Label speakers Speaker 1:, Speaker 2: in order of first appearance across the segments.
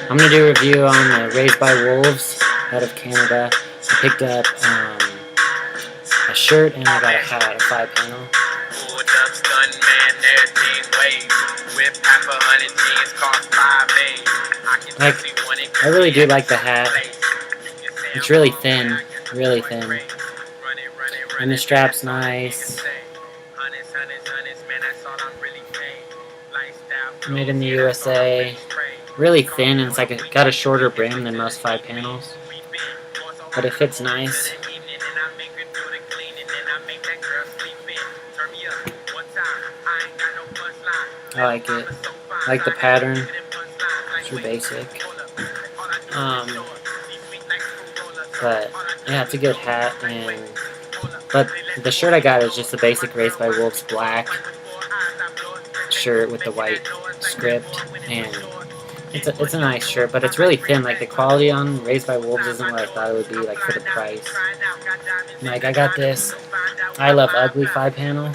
Speaker 1: I'm going to do a review on Raised by Wolves out of Canada. I picked up a shirt and I got a hat, a 5-panel. Like, I really do like the hat. It's really thin, really thin. And the strap's nice. Made in the USA. Really thin, and it's like got a shorter brim than most 5-panels. But it fits nice. I like it. I like the pattern. It's your basic. But yeah, it's a good hat. But the shirt I got is just the basic Raised by Wolves black shirt with the white script, and it's a nice shirt, but it's really thin. Like, the quality on Raised by Wolves isn't what I thought it would be, like, for the price. Like, I got this I Love Ugly 5-panel.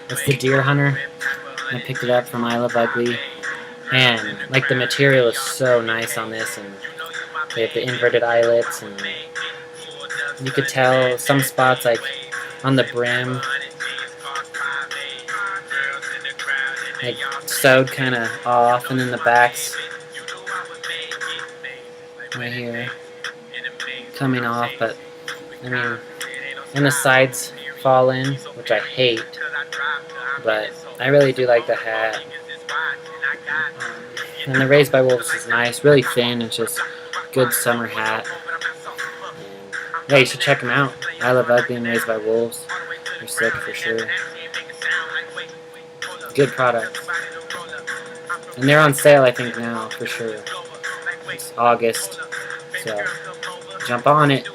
Speaker 1: It's the Deer Hunter. I picked it up from I Love Ugly, and like, the material is so nice on this, and they have the inverted eyelets, and you could tell some spots, like on the brim, like sewed kind of off, and then the back's right here coming off, but I mean, and the sides fall in, which I hate, but I really do like the hat. And the Raised by Wolves is nice, really thin. It's just good summer hat. And yeah, you should check them out. I Love Ugly and Raised by Wolves. They're sick for sure. Good product. And they're on sale, I think, now, for sure. It's August, so jump on it.